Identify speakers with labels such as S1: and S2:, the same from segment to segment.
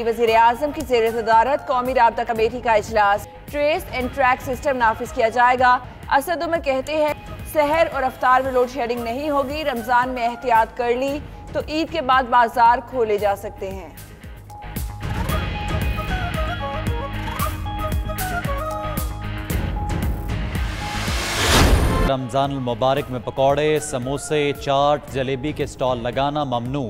S1: वज़ीर आज़म की ज़ेर सदारत कौमी राब्ता कमेटी का इजलास। ट्रेस एंड ट्रैक सिस्टम नाफिज किया जाएगा। असद उमर कहते हैं सहर और अफ्तार में लोड शेडिंग नहीं होगी। रमज़ान में एहतियात कर ली तो ईद के बाद बाजार खोले जा सकते हैं।
S2: रमज़ान मुबारक में पकौड़े, समोसे, चाट, जलेबी के स्टॉल लगाना ममनू।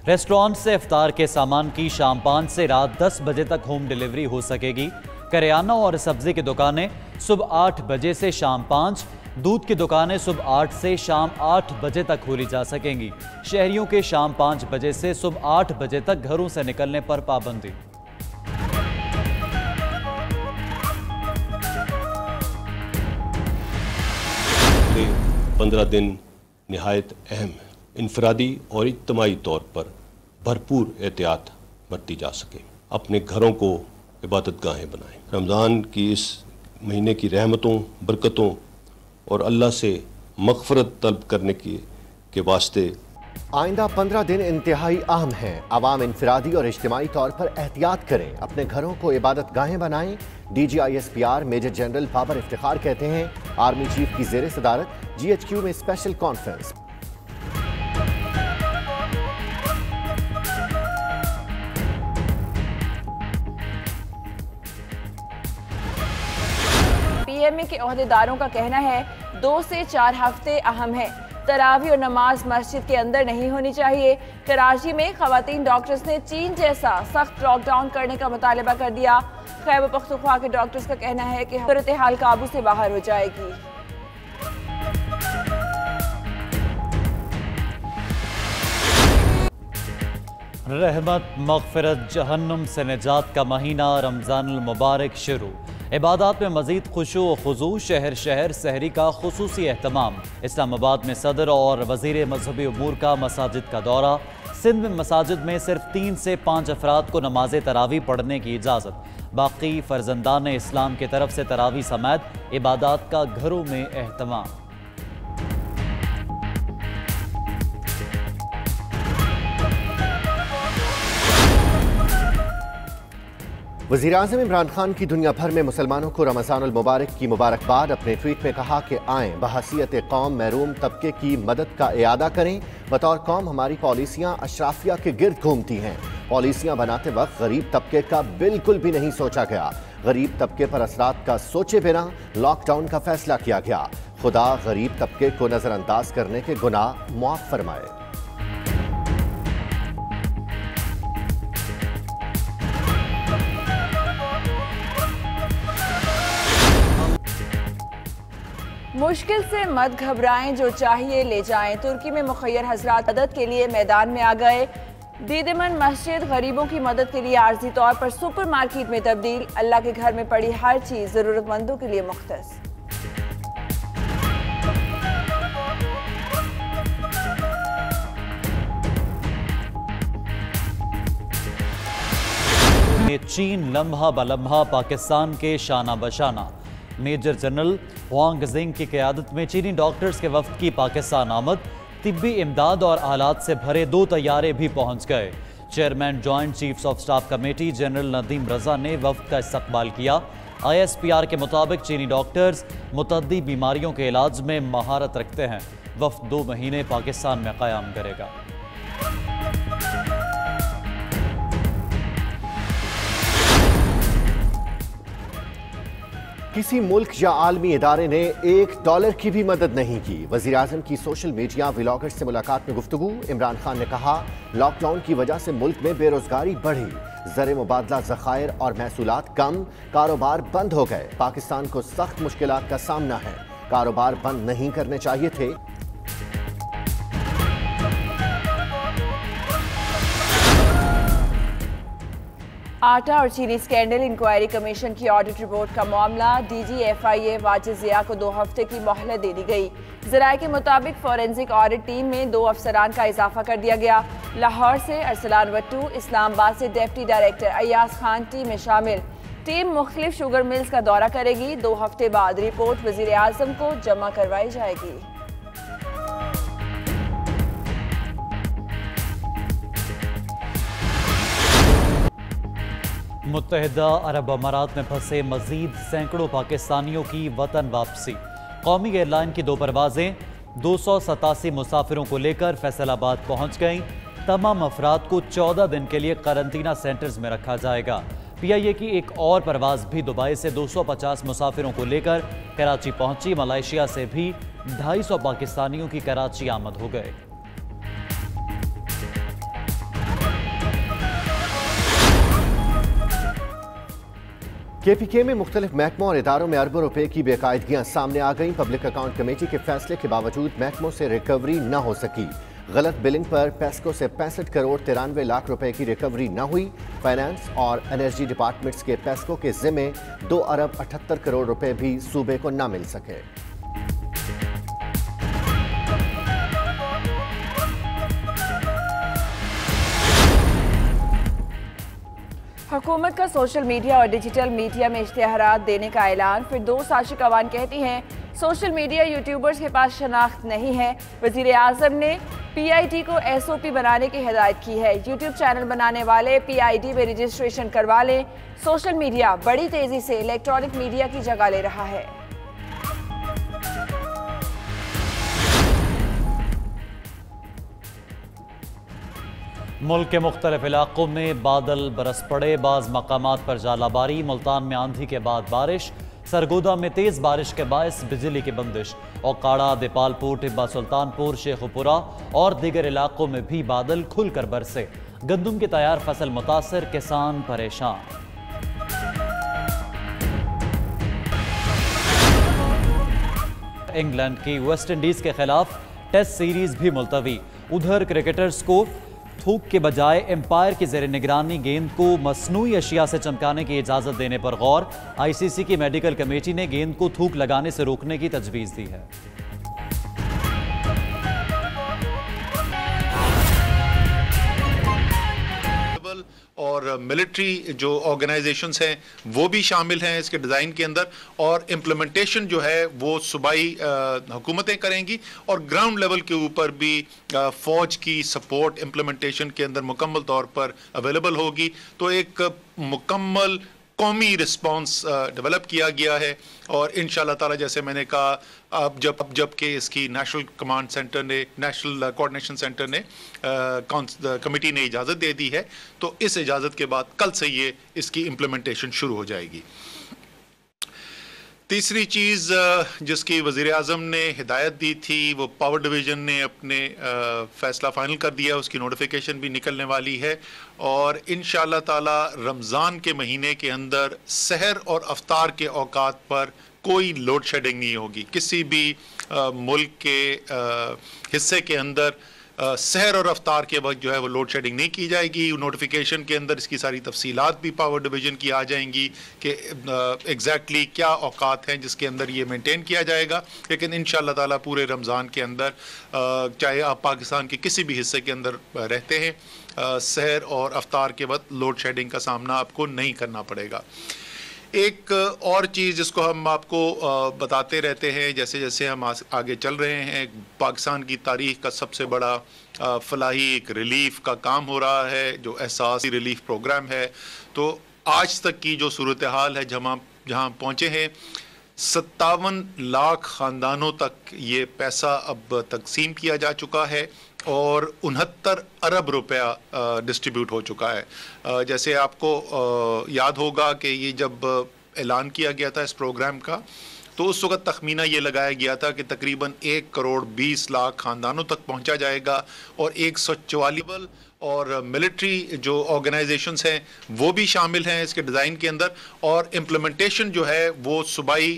S2: रेस्टोरेंट से इफ्तार के सामान की शाम 5 से रात 10 बजे तक होम डिलीवरी हो सकेगी। करियाना और सब्जी की दुकानें सुबह 8 बजे से शाम 5, दूध की दुकानें सुबह 8 से शाम 8 बजे तक खोली जा सकेंगी। शहरियों के शाम 5 बजे से सुबह 8 बजे तक घरों से निकलने पर पाबंदी।
S3: 15 दिन निहायत अहम है। इनफरादी और इज्तमाही तौर पर भरपूर एहतियात बरती जा सके। अपने घरों को इबादतगाहें बनाएं। रमज़ान की इस महीने की रहमतों, बरकतों और अल्लाह से मग़फ़रत तलब करने के वास्ते
S4: आइंदा 15 दिन इंतहाई अहम हैं। आवाम इनफरादी और इज्तिमाई तौर पर एहतियात करें, अपने घरों को इबादत गाहें बनाएं। DGISPR major general Babar Iftikhar कहते हैं आर्मी चीफ की ज़ेर सदारत GHQ में स्पेशल कॉन्फ्रेंस।
S1: PMA के ओहदेदारों का कहना है 2 से 4 हफ्ते अहम है। तरावी और नमाज मस्जिद के अंदर नहीं होनी चाहिए। कराची में खवातीन डॉक्टर्स ने चीन जैसा सख्त लॉकडाउन करने का मुतालबा कर दिया। खैबर पख्तूनख्वा के डॉक्टर्स का कहना है कि सूरत हाल काबू से बाहर हो जाएगी।
S2: रहमत, मग़फ़िरत, जहन्नुम से निजात का महीना रमज़ानुल मुबारक शुरू। इबादत में मज़ीद खुशू व खुजू। शहर शहर सहरी का खुसूसी एहतमाम। इस्लामाबाद में सदर और वज़ीर मजहबी उमूर का मसाजिद का दौरा। सिंध में मसाजिद में सिर्फ 3 से 5 अफराद को नमाज तरावी पढ़ने की इजाज़त। बाकी फ़र्जंदान इस्लाम की तरफ से तरावी समेत इबादत का घरों में एहतमाम।
S4: वज़ीर-ए-आज़म इमरान खान की दुनिया भर में मुसलमानों को रमज़ानुल मुबारक की मुबारकबाद। अपने ट्वीट में कहा कि आएँ बहसीयत कौम महरूम तबके की मदद का इयादा करें। बतौर कौम हमारी पॉलिसियाँ अशराफिया के गिर्द घूमती हैं। पॉलिसियाँ बनाते वक्त गरीब तबके का बिल्कुल भी नहीं सोचा गया। गरीब तबके पर असरात का सोचे बिना लॉकडाउन का फैसला किया गया। खुदा गरीब तबके को नज़रअंदाज करने के गुनाह मुआफ़ फरमाए।
S1: मुश्किल से मत घबराएं, जो चाहिए ले जाएं। तुर्की में मुखय्यर हजरात मदद के लिए मैदान में आ गए। दीदमन मस्जिद गरीबों की मदद के लिए आर्जी तौर पर सुपर मार्केट में तब्दील। अल्लाह के घर में पड़ी हर चीज जरूरतमंदों के लिए मुख्तस।
S2: चीन लम्हा बलम्हा पाकिस्तान के शाना बशाना। मेजर जनरल हुआंग जिंग की क़यादत में चीनी डॉक्टर्स के वफ्द की पाकिस्तान आमद। तिब्बी इमदाद और आलात से भरे 2 तैयारे भी पहुंच गए। Chairman joint chiefs of staff committee general Nadeem Raza ने वफ्द का इस्तकबाल किया। ISPR के मुताबिक चीनी डॉक्टर्स मुतअद्दी बीमारियों के इलाज में महारत रखते हैं। वफ्द 2 महीने पाकिस्तान में क़याम करेगा।
S4: किसी मुल्क या आलमी इदारे ने $1 की भी मदद नहीं की। वज़ीर आज़म की सोशल मीडिया व्लॉगर्स से मुलाकात में गुफ्तगू। इमरान खान ने कहा लॉकडाउन की वजह से मुल्क में बेरोजगारी बढ़ी, ज़र मुबादला ज़खायर और महसूलात कम, कारोबार बंद हो गए। पाकिस्तान को सख्त मुश्किलात का सामना है, कारोबार बंद नहीं करने चाहिए थे।
S1: आटा और चीनी स्कैंडल इंक्वायरी कमीशन की ऑडिट रिपोर्ट का मामला। DG FIA वाजिद ज़िया को 2 हफ्ते की मोहलत दे दी गई। ज़राए के मुताबिक फॉरेंसिक ऑडिट टीम में 2 अफसरान का इजाफा कर दिया गया। लाहौर से अरसलान वट्टू, इस्लामाबाद से deputy director Ayaz Khan team में शामिल। टीम मुख्तलिफ शुगर मिल्स का दौरा करेगी। 2 हफ्ते बाद रिपोर्ट वज़ीर आज़म को जमा करवाई जाएगी।
S2: मुत्तहिदा अरब अमारात में फंसे मजीद सैकड़ों पाकिस्तानियों की वतन वापसी। कौमी एयरलाइन की 2 परवाजें 287 मुसाफिरों को लेकर फैसलाबाद पहुंच गईं। तमाम अफराद को 14 दिन के लिए करंतना सेंटर्स में रखा जाएगा। PIA की एक और परवाज भी दुबई से 250 मुसाफिरों को लेकर कराची पहुंची। मलेशिया से भी 250 पाकिस्तानियों की कराची आमद हो गए।
S4: KPK में मुख्तलिफ महकमों और इदारों में अरबों रुपए की बेकायदगियां सामने आ गईं। पब्लिक अकाउंट कमेटी के फैसले के बावजूद महकमों से रिकवरी न हो सकी। गलत बिलिंग पर पेस्को से 65 करोड़ 93 लाख रुपए की रिकवरी न हुई। फाइनेंस और एनर्जी डिपार्टमेंट्स के पेस्को के जिम्मे 2 अरब 78 करोड़ रुपए भी सूबे को न मिल सके।
S1: हुकूमत का सोशल मीडिया और डिजिटल मीडिया में इश्तिहारात देने का ऐलान। फिर 2 साशिक अवान कहती हैं सोशल मीडिया यूट्यूबर्स के पास शनाख्त नहीं है। वज़ीर आज़म ने PID को SOP बनाने की हिदायत की है। यूट्यूब चैनल बनाने वाले PID में रजिस्ट्रेशन करवा लें। सोशल मीडिया बड़ी तेजी से इलेक्ट्रॉनिक मीडिया की जगह ले रहा है।
S2: मुल्क के मुख्तलिफ इलाकों में बादल बरस पड़े। बाज़ मकामात पर जालाबारी। मुल्तान में आंधी के बाद बारिश। सरगोदा में तेज बारिश के बायस बिजली की बंदिश। ओकाड़ा, देपालपुर, टिब्बा सुल्तानपुर, शेखुपुरा और दीगर इलाकों में भी बादल खुलकर बरसे। गंदम की तैयार फसल मुतासर, किसान परेशान। इंग्लैंड की वेस्ट इंडीज के खिलाफ टेस्ट सीरीज भी मुलतवी। उधर क्रिकेटर्स को थूक के बजाय एम्पायर की ज़ेर निगरानी गेंद को मसनूई अशिया से चमकाने की इजाज़त देने पर गौर। ICC की मेडिकल कमेटी ने गेंद को थूक लगाने से रोकने की तजवीज़ दी है।
S5: और मिलिट्री जो ऑर्गेनाइजेशंस हैं वो भी शामिल हैं इसके डिज़ाइन के अंदर, और इम्प्लीमेंटेशन जो है वो सूबाई हुकूमतें करेंगी और ग्राउंड लेवल के ऊपर भी फ़ौज की सपोर्ट इम्प्लीमेंटेशन के अंदर मुकम्मल तौर पर अवेलेबल होगी। तो एक मुकम्मल कौमी रिस्पांस डेवलप किया गया है और इंशाल्लाह ताला जैसे मैंने कहा अब जब कि इसकी नेशनल कमांड सेंटर ने, नेशनल कोऑर्डिनेशन सेंटर ने कमेटी ने इजाज़त दे दी है, तो इस इजाज़त के बाद कल से ये इसकी इम्प्लीमेंटेशन शुरू हो जाएगी। तीसरी चीज़ जिसकी वज़ीर आज़म ने हिदायत दी थी वो पावर डिवीज़न ने अपने फ़ैसला फ़ाइनल कर दिया, उसकी नोटिफिकेशन भी निकलने वाली है और इंशाअल्लाह ताला रमज़ान के महीने के अंदर सहर और अफ्तार के औकात पर कोई लोड शेडिंग नहीं होगी। किसी भी मुल्क के हिस्से के अंदर सहर और अफ्तार के वक्त जो है वो लोड शेडिंग नहीं की जाएगी। नोटिफिकेशन के अंदर इसकी सारी तफसीलात भी पावर डिवीज़न की आ जाएंगी कि एग्जैक्टली क्या औकात हैं जिसके अंदर ये मेंटेन किया जाएगा। लेकिन इंशाअल्लाह ताला पूरे रमज़ान के अंदर चाहे आप पाकिस्तान के किसी भी हिस्से के अंदर रहते हैं, सहर और अफ्तार के वक्त लोड शेडिंग का सामना आपको नहीं करना पड़ेगा। एक और चीज़ जिसको हम आपको बताते रहते हैं जैसे जैसे हम आगे चल रहे हैं, पाकिस्तान की तारीख़ का सबसे बड़ा फलाही एक रिलीफ का काम हो रहा है जो एहसासी रिलीफ प्रोग्राम है। तो आज तक की जो सूरत हाल है जहाँ पहुँचे हैं 57 लाख ख़ानदानों तक ये पैसा अब तकसीम किया जा चुका है और 69 अरब रुपया डिस्ट्रीब्यूट हो चुका है। जैसे आपको याद होगा कि ये जब ऐलान किया गया था इस प्रोग्राम का तो उस वक्त तखमीना ये लगाया गया था कि तकरीबन 1 करोड़ 20 लाख ख़ानदानों तक पहुंचा जाएगा और 144 और मिलिट्री जो ऑर्गेनाइजेशंस हैं वो भी शामिल हैं इसके डिज़ाइन के अंदर और इम्प्लीमेंटेशन जो है वो सूबाई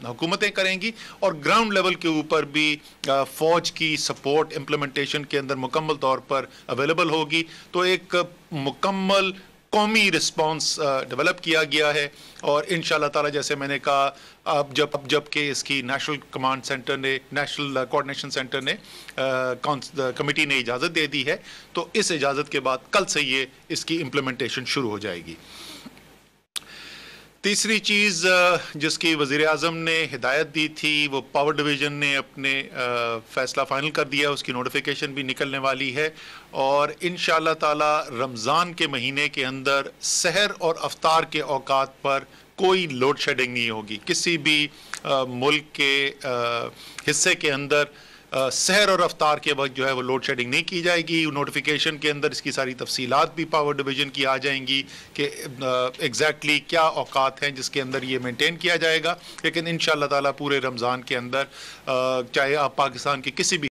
S5: हुकूमतें करेंगी और ग्राउंड लेवल के ऊपर भी फ़ौज की सपोर्ट इम्प्लीमेंटेशन के अंदर मुकम्मल तौर पर अवेलेबल होगी। तो एक मुकम्मल कौमी रिस्पांस डेवलप किया गया है और इंशाअल्लाह ताला जैसे मैंने कहा अब जब कि इसकी नेशनल कमांड सेंटर ने, नेशनल कोऑर्डिनेशन सेंटर ने कमेटी ने इजाज़त दे दी है, तो इस इजाज़त के बाद कल से ये इसकी इम्प्लीमेंटेशन शुरू हो जाएगी। तीसरी चीज़ जिसकी वज़ीर आज़म ने हिदायत दी थी वो पावर डिवीज़न ने अपने फ़ैसला फ़ाइनल कर दिया, उसकी नोटिफिकेशन भी निकलने वाली है और इंशाअल्लाह ताला रमज़ान के महीने के अंदर सहर और अफ्तार के औकात पर कोई लोड शेडिंग नहीं होगी। किसी भी मुल्क के हिस्से के अंदर सहर और अफ्तार के वक्त जो है वो लोड शेडिंग नहीं की जाएगी। नोटिफिकेशन के अंदर इसकी सारी तफसीलात भी पावर डिवीज़न की आ जाएंगी कि एग्जैक्टली क्या औकात हैं जिसके अंदर ये मेंटेन किया जाएगा। लेकिन इंशाअल्लाह ताला पूरे रमज़ान के अंदर चाहे आप पाकिस्तान के किसी भी